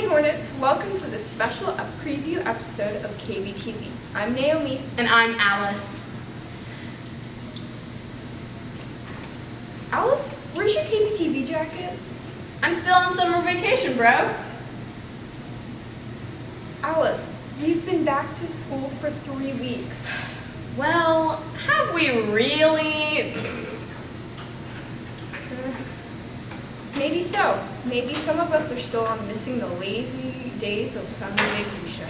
Hornets, welcome to this special preview episode of KBTV. I'm Naomi. And I'm Alice. Alice, where's your KBTV jacket? I'm still on summer vacation, bro. Alice, we've been back to school for 3 weeks. Well, have we really? Maybe so. Maybe some of us are still missing the lazy days of summer vacation.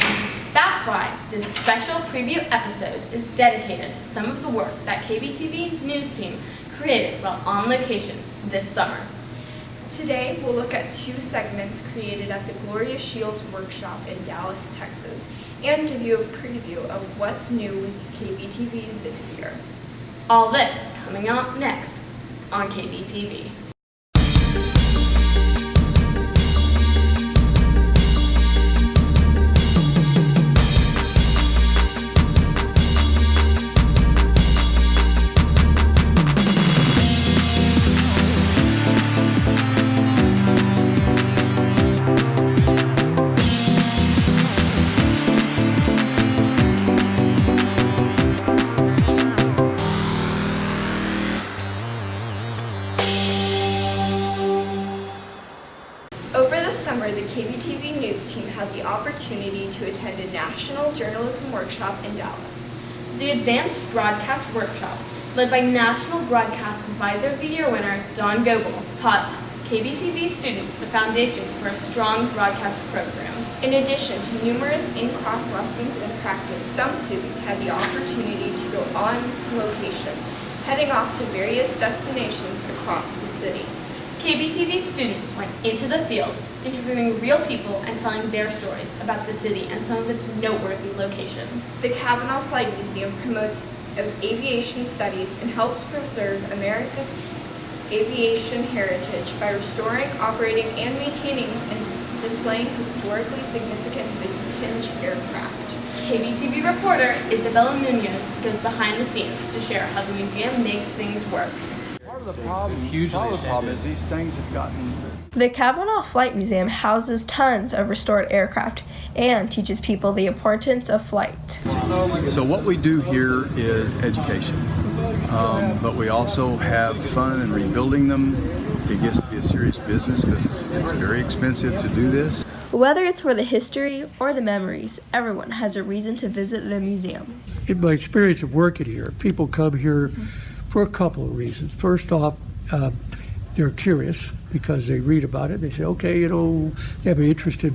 That's why this special preview episode is dedicated to some of the work that KBTV news team created while on location this summer. Today, we'll look at 2 segments created at the Gloria Shields workshop in Dallas, Texas, and give you a preview of what's new with KBTV this year. All this coming up next on KBTV. Over the summer, the KBTV news team had the opportunity to attend a national journalism workshop in Dallas. The Advanced Broadcast Workshop, led by National Broadcast Advisor of the Year winner Don Goebel, taught KBTV students the foundation for a strong broadcast program. In addition to numerous in-class lessons and practice, some students had the opportunity to go on location, heading off to various destinations across the city. KBTV students went into the field, interviewing real people and telling their stories about the city and some of its noteworthy locations. The Cavanaugh Flight Museum promotes aviation studies and helps preserve America's aviation heritage by restoring, operating, and maintaining and displaying historically significant vintage aircraft. KBTV reporter Isabella Munoz goes behind the scenes to share how the museum makes things work. Part of the problem is these things have gotten... The Cavanaugh Flight Museum houses tons of restored aircraft and teaches people the importance of flight. So what we do here is education, but we also have fun in rebuilding them. It gets to be a serious business because it's very expensive to do this. Whether it's for the history or the memories, everyone has a reason to visit the museum. In my experience of working here, people come here for a couple of reasons. First off, they're curious because they read about it. They say, okay, they'll be interested.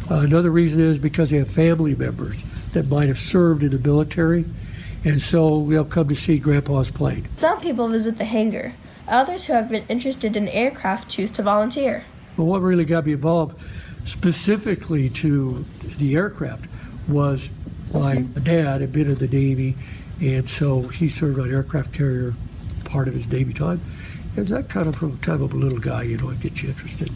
Another reason is because they have family members that might have served in the military, and so they'll come to see Grandpa's plane. Some people visit the hangar. Others who have been interested in aircraft choose to volunteer. But what really got me involved specifically to the aircraft was my dad had been in the Navy, and so he served on aircraft carrier part of his Navy time. And that kind of, from the time of a little guy, it gets you interested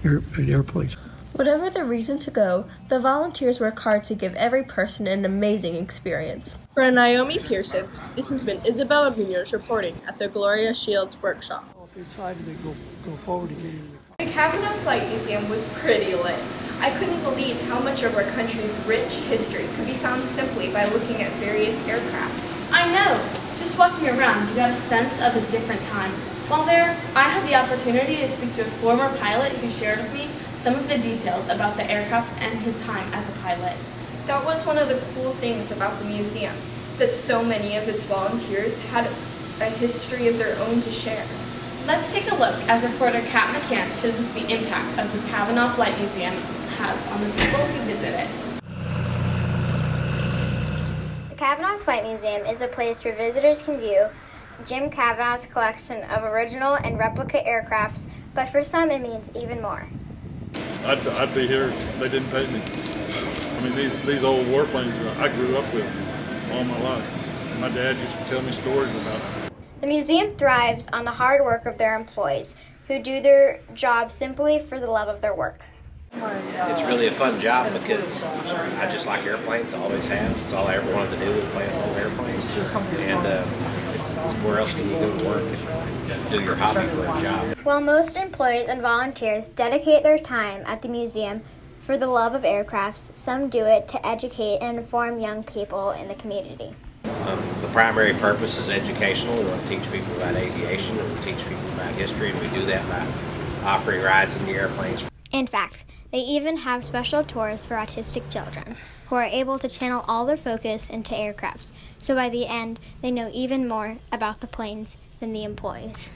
in airplanes. Whatever the reason to go, the volunteers work hard to give every person an amazing experience. For Naomi Pearson, this has been Isabella Munoz reporting at the Gloria Shields workshop. Inside and then go forward again. The Cavanaugh Flight Museum was pretty lit. I couldn't believe how much of our country's rich history could be found simply by looking at various aircraft. I know! Just walking around, you got a sense of a different time. While there, I had the opportunity to speak to a former pilot who shared with me some of the details about the aircraft and his time as a pilot. That was one of the cool things about the museum, that so many of its volunteers had a history of their own to share. Let's take a look as reporter Kat McCann shows us the impact of the Cavanaugh Flight Museum has on the people who visit it. The Cavanaugh Flight Museum is a place where visitors can view Jim Cavanaugh's collection of original and replica aircrafts, but for some it means even more. I'd be here if they didn't pay me. I mean, these old warplanes I grew up with all my life. My dad used to tell me stories about them. The museum thrives on the hard work of their employees, who do their job simply for the love of their work. It's really a fun job because I just like airplanes, I always have. It's all I ever wanted to do was play with old airplanes. And it's where else can you go to work and do your hobby for a job? While most employees and volunteers dedicate their time at the museum for the love of aircrafts, some do it to educate and inform young people in the community. The primary purpose is educational. We want to teach people about aviation and we teach people about history, and we do that by offering rides in the airplanes. In fact, they even have special tours for autistic children who are able to channel all their focus into aircrafts, so by the end, they know even more about the planes than the employees.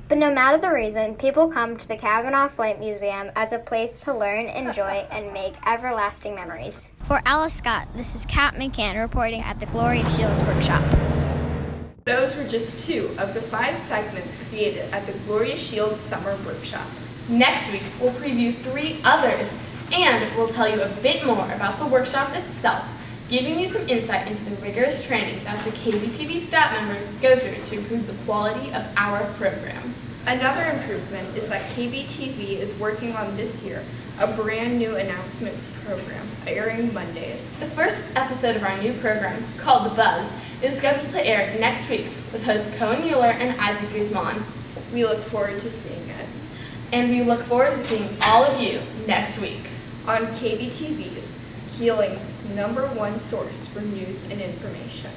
But no matter the reason, people come to the Cavanaugh Flight Museum as a place to learn, enjoy, and make everlasting memories. For Alice Scott, this is Kat McCann reporting at the Gloria Shields Workshop. Those were just 2 of the 5 segments created at the Gloria Shields Summer Workshop. Next week, we'll preview 3 others, and we'll tell you a bit more about the workshop itself, giving you some insight into the rigorous training that the KBTV staff members go through to improve the quality of our program. Another improvement is that KBTV is working on this year a brand new announcement program airing Mondays. The first episode of our new program, called The Buzz, is scheduled to air next week with hosts Cohen Mueller and Isaac Guzman. We look forward to seeing it. And we look forward to seeing all of you next week on KBTV's Healing's #1 source for news and information.